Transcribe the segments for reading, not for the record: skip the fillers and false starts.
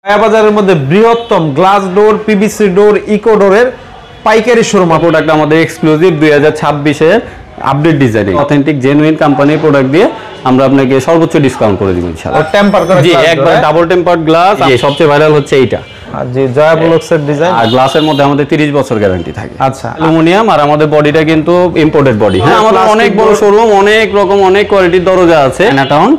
বাজারের মধ্যে বৃহত্তম glass door, PVC door, eco ডোরের পাইকারি শোরুম। প্রোডাক্ট আমাদের এক্সক্লুসিভ 2026 এর আপডেট ডিজাইন, অথেন্টিক জেনুইন কোম্পানির প্রোডাক্ট দিয়ে আমরা আপনাকে সর্বোচ্চ ডিসকাউন্ট করে দিব ইনশাআল্লাহ। টেম্পার করা জি, একবার ডাবল টেম্পারড গ্লাস। সবচেয়ে ভাইরাল হচ্ছে এইটা। জি, জয়া ব্লকসের ডিজাইন। আর গ্লাসের মধ্যে আমাদের 30 বছর গ্যারান্টি থাকে। আচ্ছা, অ্যালুমিনিয়াম। আর আমাদের বডিটা কিন্তু ইম্পোর্টেড বডি। হ্যাঁ, আমাদের অনেক বড় শোরুম, অনেক রকম অনেক কোয়ালিটির দরজা আছে। চায়নাটাউন,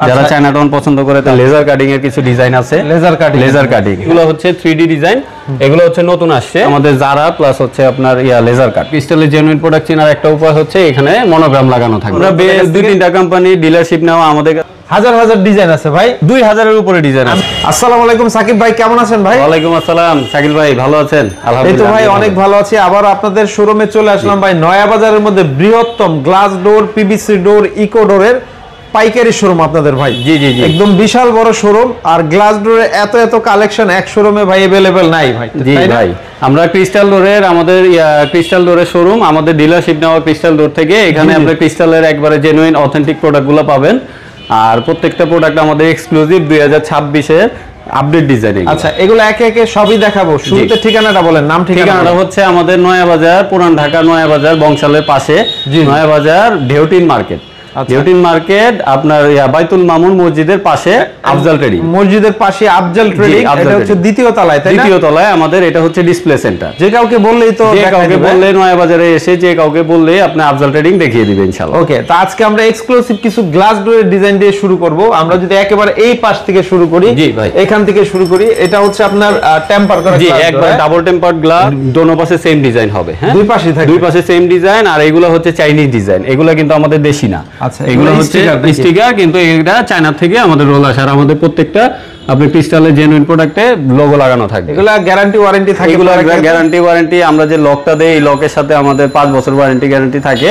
যারা চায়নাটাউন পছন্দ করে তারা লেজার কাটিং এর কিছু ডিজাইন আছে। লেজার কাটিং এগুলো হচ্ছে 3D ডিজাইন, এগুলো হচ্ছে নতুন আসছে আমাদের জারা প্লাস হচ্ছে আপনার লেজার কাট। ক্রিস্টালের জেনুইন প্রোডাক্ট চেনার একটা উপায় হচ্ছে এখানে মনোগ্রাম লাগানো থাকে। আমরা বেশ 2-3টা কোম্পানি ডিলারশিপ নেওয়া, আমাদের হাজার হাজার ডিজাইন আছে ভাই, 2000 এর উপরে ডিজাইন আছে। আসসালামু আলাইকুম সাকিব ভাই, কেমন আছেন ভাই? ওয়ালাইকুম আসসালাম শাকিল ভাই, ভালো আছেন? আলহামদুলিল্লাহ। এই তো ভাই অনেক ভালো আছি। আবার আপনাদের শোরুমে চলে আসলাম ভাই, নয়া বাজারের মধ্যে বৃহত্তম glass door, PVC door, eco ডোরের পাইকারি শোরুম আপনাদের ভাই। জি জি জি, একদম বিশাল বড় শোরুম। আর গ্লাস ডোরের এত কালেকশন এক শোরুমে ভাই अवेलेबल নাই ভাই। জি ভাই, আমরা ক্রিস্টাল ডোরের আমাদের ক্রিস্টাল ডোরের শোরুম, আমাদের ডিলারশিপ নেওয়া ক্রিস্টাল ডোর থেকে। এখানে আপনি ক্রিস্টালের একবারে জেনুইন অথেন্টিক প্রোডাক্টগুলো পাবেন। আর প্রত্যেকটা প্রোডাক্ট আমাদের এক্সক্লুসিভ 2026 এর আপডেট ডিজাইন। আচ্ছা, এগুলো একে একে সবই দেখাবো। শুরুতে ঠিকানাটা বলেন, নাম ঠিকানাটা হচ্ছে আমাদের নয়া বাজার, পুরান ঢাকা নয়া বাজার, বংশালের পাশে নয়া বাজার ঢেউটিন মার্কেট। ঢেউটিন মার্কেট আপনার বাইতুল মামুন মসজিদের পাশে আফজাল ট্রেডিং। মসজিদের পাশে আফজাল ট্রেডিং, এটা হচ্ছে দ্বিতীয় তলায়, তাই না? দ্বিতীয় তলায় আমাদের এটা হচ্ছে ডিসপ্লে সেন্টার। যে কাউকে বললেই তো, যে কাউকে বললে নয়া বাজারে এসে যে কাউকে বললে আপনি আফজাল ট্রেডিং দেখিয়ে দিবেন ইনশাআল্লাহ। ওকে, তো আজকে আমরা এক্সক্লুসিভ কিছু গ্লাস ডোরের ডিজাইন দিয়ে শুরু করব। আমরা যদি একেবারে এই পাশ থেকে শুরু করি, জি ভাই, এখান থেকে শুরু করি। এটা হচ্ছে আপনার টেম্পার করা, জি, একবার ডাবল টেম্পারড গ্লাস, দোনো পাশে সেম ডিজাইন হবে। হ্যাঁ, দুই পাশে সেম ডিজাইন। আর এগুলো হচ্ছে চাইনিজ ডিজাইন, এগুলো কিন্তু আমাদের দেশি না। আচ্ছা, এগুলো হচ্ছে স্টিকার, কিন্তু এটা চায়না থেকে আমাদের রোল আসে। আর আমাদের প্রত্যেকটা আপনি ক্রিস্টালের জেনুইন প্রোডাক্টে লোগো লাগানো থাকবে। এগুলা গ্যারান্টি ওয়ারেন্টি থাকে? এগুলো গ্যারান্টি ওয়ারেন্টি, আমরা যে লকটা দেই এই লকের সাথে আমাদের 5 বছর ওয়ারেন্টি গ্যারান্টি থাকে।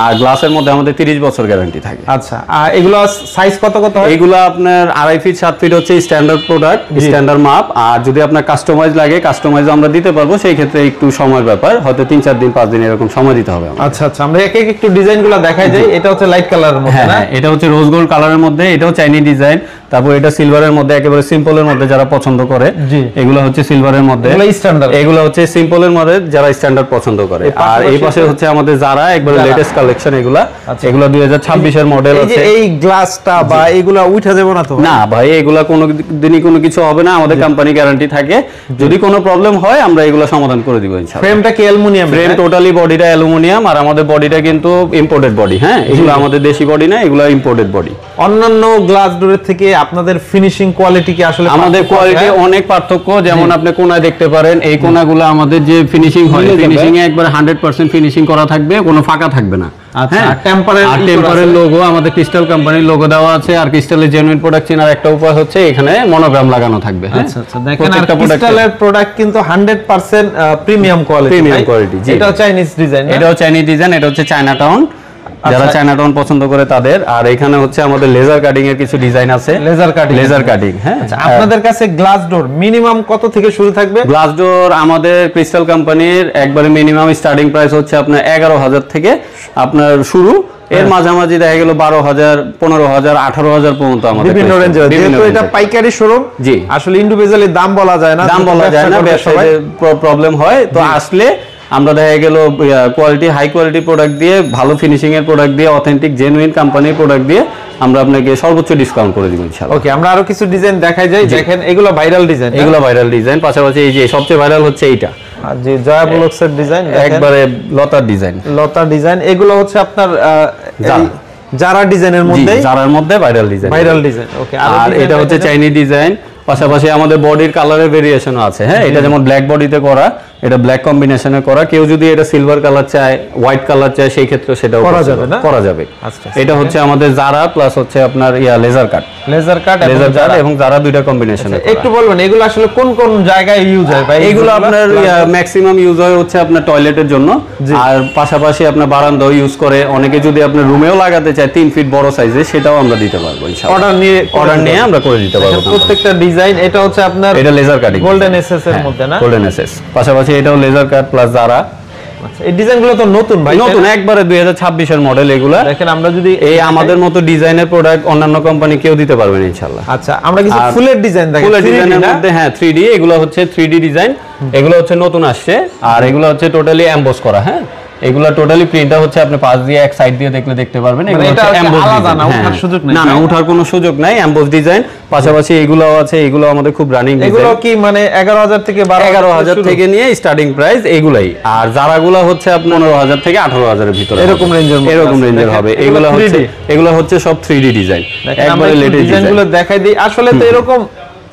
আর গ্লাসের মধ্যে আমাদের 30 বছর গ্যারান্টি থাকে। আচ্ছা, আর এগুলো সাইজ কত হয়? এগুলো আপনার 2.5 ফিট 7 ফিট হচ্ছে স্ট্যান্ডার্ড প্রোডাক্ট, স্ট্যান্ডার্ড মাপ। আর যদি আপনার কাস্টমাইজ লাগে, কাস্টমাইজ আমরা দিতে পারবো। সেই ক্ষেত্রে একটু সময়ের ব্যাপার, হয়তো 3-4 দিন 5 দিন এরকম সময় দিতে হবে। আচ্ছা আচ্ছা, আমরা এক এক একটু ডিজাইনগুলো দেখাই যাই। এটা হচ্ছে লাইট কালারের মধ্যে, না? এটা হচ্ছে রোজ গোল্ড কালারের মধ্যে, এটাও চাইনিজ ডিজাইন। তারপর এটা সিলভারের মধ্যে, একেবারে সিম্পলের মধ্যে যারা পছন্দ করে, এগুলো হচ্ছে সিলভারের মধ্যে, এগুলো হচ্ছে সিম্পলের মধ্যে যারা স্ট্যান্ডার্ড পছন্দ করে। আর এই পাশে হচ্ছে আমাদের যারা একবারে লেটেস্ট কালেকশন, এগুলা 2026 এর মডেল আছে। এই গ্লাসটা বা এগুলা উঠে যাবে না তো? না ভাই, এগুলা কোনো দিনই কোনো কিছু হবে না, আমাদের কোম্পানি গ্যারান্টি থাকে। যদি কোনো প্রবলেম হয় আমরা এগুলা সমাধান করে দিব ইনশাআল্লাহ। ফ্রেমটা কি অ্যালুমিনিয়াম? ফ্রেম টোটালি বডিটা অ্যালুমিনিয়াম। আর আমাদের বডিটা কিন্তু ইম্পোর্টেড বডি। হ্যাঁ, এগুলো আমাদের দেশি বডি না, এগুলো ইম্পোর্টেড বডি। অন্যান্য গ্লাস ডোরের থেকে আপনাদের ফিনিশিং কোয়ালিটি কি আসলে? আমাদের কোয়ালিটি অনেক পার্থক্য। যেমন আপনি কোণায় দেখতে পারেন, এই কোণাগুলো আমাদের যে ফিনিশিং হয়, ফিনিশিং এ একবারে 100% ফিনিশিং করা থাকবে, কোনো ফাঁকা থাকবে না। আচ্ছা, টেম্পারের লোগো আমাদের ক্রিস্টাল কোম্পানির লোগো দেওয়া আছে। আর ক্রিস্টালের জেনুইন প্রোডাক্ট চেনার একটা উপায় হচ্ছে এখানে মনোগ্রাম লাগানো থাকবে। আচ্ছা আচ্ছা, দেখেন ক্রিস্টালের প্রোডাক্ট কিন্তু 100% প্রিমিয়াম কোয়ালিটি। এটাও চাইনিজ ডিজাইন, এটা হচ্ছে চায়নাটাউন, যারা চায়নাটাউন পছন্দ করে তাদের। আর এখানে হচ্ছে আমাদের লেজার কাটিং এর কিছু ডিজাইন আছে। Laser cutting. হ্যাঁ, আপনাদের কাছে গ্লাস ডোর মিনিমাম কত থেকে শুরু থাকবে? গ্লাস ডোর আমাদের ক্রিস্টাল কোম্পানির একবারে মিনিমাম স্টার্টিং প্রাইস হচ্ছে আপনার 11,000 থেকে আপনার শুরু। এর মাঝামাঝি দেখা গেল 12,000, 15,000, 18,000 পর্যন্ত আমাদের বিভিন্ন রেঞ্জে। যেহেতু এটা পাইকারি শোরুম, জি, আসলে ইন্ডিভিজুয়ালি দাম বলা যায় না, ব্যবসায়ীদের প্রবলেম হয়। তো আসলে আমরা দেখা গেল কোয়ালিটি, হাই কোয়ালিটি প্রোডাক্ট দিয়ে, ভালো ফিনিশিং এর প্রোডাক্ট দিয়ে, অথেন্টিক জেনুইন কোম্পানির প্রোডাক্ট দিয়ে আমরা আপনাকে সর্বোচ্চ ডিসকাউন্ট করে দিব ইনশাআল্লাহ। ওকে, আমরা আরো কিছু ডিজাইন দেখাই যাই। দেখেন এগুলো ভাইরাল ডিজাইন, পাশাপাশি এই যে সবচেয়ে ভাইরাল হচ্ছে এইটা, জি, জয়া ব্লকসের ডিজাইন, একবারে লতার ডিজাইন। এগুলো হচ্ছে আপনার যারা ডিজাইনের মধ্যে, যারার মধ্যে ভাইরাল ডিজাইন। ওকে, আর এটা হচ্ছে চাইনিজ ডিজাইন। পাশাপাশি আমাদের বডির কালারের ভেরিয়েশনও আছে। হ্যাঁ, এটা যেমন ব্ল্যাক বডিতে করা, এটা ব্ল্যাক কম্বিনেশনে করা। কেউ যদি এটা সিলভার কালার চায়, হোয়াইট কালার চায়, সেই ক্ষেত্রে সেটাও করা যাবে। এটা হচ্ছে আমাদের জারা প্লাস হচ্ছে আপনার লেজার কাট এবং জারা দুইটা কম্বিনেশনে। একটু বলবেন এগুলো আসলে কোন কোন জায়গায় ইউজ হয় ভাই? এগুলো আপনার ম্যাক্সিমাম ইউজ হয় হচ্ছে আপনার টয়লেটের জন্য। আর পাশাপাশি আপনার বারান্দাও ইউজ করে অনেকে। যদি আপনার রুমেও লাগাতে চায় 3 ফিট বড় সাইজে, সেটাও আমরা দিতে পারবো ইনশাআল্লাহ। অর্ডার নিয়ে আমরা করে দিতে পারবো প্রত্যেকটা ডিজাইন। এটা হচ্ছে আপনার লেজার কাটিং, গোল্ডেন এসএস এর মধ্যে, না? Golden SS. পাশাপাশি এটাও লেজার কাট প্লাস জারা। আচ্ছা, এই ডিজাইনগুলো তো নতুন ভাই, নতুন একবারে 2026 এর মডেল এগুলা। দেখেন আমরা যদি এই আমাদের মতো ডিজাইনের প্রোডাক্ট অন্যান্য কোম্পানি কেউ দিতে পারবে না ইনশাআল্লাহ। আচ্ছা, আমরা কিছু ফুলের ডিজাইন দেখেন, ফুলের ডিজাইনের মধ্যে হ্যাঁ 3D, এগুলো হচ্ছে 3D ডিজাইন, এগুলো হচ্ছে নতুন আসছে। আর এগুলো হচ্ছে টোটালি এমবস করা। হ্যাঁ, এগুলা টোটালি প্রিন্টটা হচ্ছে আপনি পাশ দিয়ে এক সাইড দিয়ে দেখতে পারবেন। এগুলো হচ্ছে এমবস ডিজাইন, ওঠার সুযোগ নাই। না ওঠার কোনো সুযোগ নাই, এমবস ডিজাইন। পাশাপাশি এগুলোও আছে, এগুলো আমাদের খুব রানিং ডিজাইন। এগুলো কি মানে 11,000 থেকে 11,000 থেকে নিয়ে স্টার্টিং প্রাইস এগুলাই। আর যারাগুলো হচ্ছে আপনার 15,000 থেকে 18,000 এর ভিতরে এরকম রেঞ্জের হবে। এগুলো হচ্ছে সব 3D ডিজাইন, একবারে লেটেস্ট ডিজাইনগুলো দেখাই দিই। আসলে তো এরকম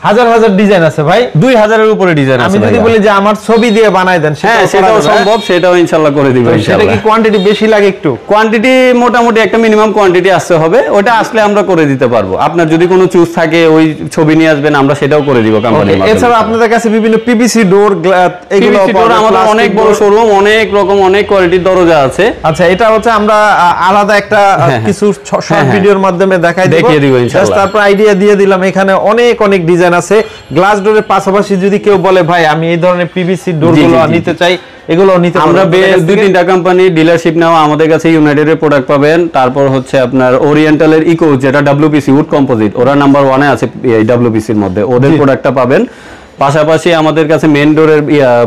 হাজার হাজার ডিজাইন আছে ভাই, 2000 এর উপরে ডিজাইন আছে। আমি যদি বলি যে আমার ছবি দিয়ে বানাই দেন, হ্যাঁ সেটাও সম্ভব, সেটাও ইনশাআল্লাহ করে দিব সেটা ইনশাআল্লাহ। কি কোয়ান্টিটি বেশি লাগে? একটু কোয়ান্টিটি মোটামুটি একটা মিনিমাম কোয়ান্টিটি আসতে হবে, ওটা আসলে আমরা করে দিতে পারবো। আপনার যদি কোনো চুজ থাকে ওই ছবি নিয়ে আসবেন, আমরা সেটাও করে দিব কোম্পানির মাধ্যমে। এছাড়া আপনাদের কাছে বিভিন্ন পিভিসি ডোর, এগুলো আমাদের অনেক বড় শোরুম, অনেক রকম অনেক কোয়ালিটির দরজা আছে। আচ্ছা, এটা হচ্ছে আমরা আলাদা একটা কিছু শর্ট ভিডিওর মাধ্যমে দেখিয়ে দিব ইনশাআল্লাহ। তারপর আইডিয়া দিয়ে দিলাম, এখানে অনেক অনেক ডিজাইন আছে। গ্লাস ডোরের পাশাপাশি যদি কেউ বলে ভাই আমি এই ধরনের পিভিসি ডোরগুলো নিতে চাই, এগুলো নিতে আমরা 2-3টা কোম্পানি ডিলারশিপ নেওয়া আমাদের কাছে ইউনাইটেড এর প্রোডাক্ট পাবেন। তারপর হচ্ছে আপনার ওরিয়েন্টালের ইকো, যেটা WPC উড কম্পোজিট, ওরা নাম্বার 1 এ আছে এই WPC এর মধ্যে, ওদের প্রোডাক্টটা পাবেন। পাশাপাশি আমাদের কাছে মেন ডোরের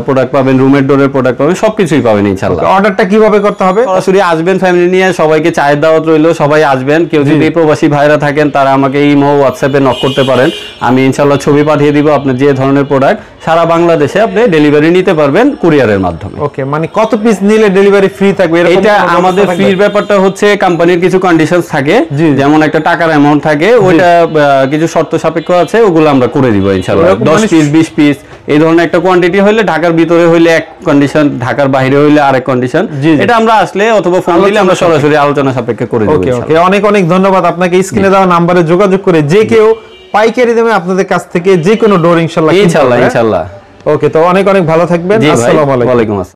প্রোডাক্ট পাবেন, রুমের ডোরের প্রোডাক্ট পাবেন, সবকিছুই পাবেন ইনশাআল্লাহ। অর্ডারটা কিভাবে করতে হবে? সরাসরি আসবেন ফ্যামিলি নিয়ে, সবাইকে চায়ের দাওয়াত রইলো, সবাই আসবেন। কেউ যদি প্রবাসী ভাইরা থাকেন তারা আমাকে ইমো হোয়াটসঅ্যাপে নক করতে পারেন, আমি ইনশাআল্লাহ ছবি পাঠিয়ে দিব। আপনার যে ধরনের প্রোডাক্ট সারা বাংলাদেশে আপনি ডেলিভারি নিতে পারবেন কুরিয়ারের মাধ্যমে। ওকে, মানে কত পিস নিলে ডেলিভারি ফ্রি থাকবে? এটা আমাদের ফ্রির ব্যাপারটা হচ্ছে কোম্পানির কিছু কন্ডিশনস থাকে, যেমন একটা টাকার অ্যামাউন্ট থাকে, ওইটা কিছু শর্ত সাপেক্ষ আছে, ওগুলো আমরা করে দিব ইনশাআল্লাহ। 10 পিস 20 পিস এই ধরনের একটা কোয়ান্টিটি হইলে, ঢাকার ভিতরে হইলে এক কন্ডিশন, ঢাকার বাইরে হইলে আরেক কন্ডিশন। এটা আমরা আসলে অথবা ফোন দিলে আমরা সরাসরি আলোচনা সাপেক্ষে করে দেব। ওকে, অনেক অনেক ধন্যবাদ আপনাকে। স্ক্রিনে দেওয়া নম্বরে যোগাযোগ করে যে কেউ পাইকারি দামে আপনাদের কাছ থেকে যে কোনো ডোর ইনশাআল্লাহ। ইনশাআল্লাহ। ওকে, তো অনেক অনেক ভালো থাকবেন। আসসালামু আলাইকুম। ওয়া আলাইকুম আসসালাম।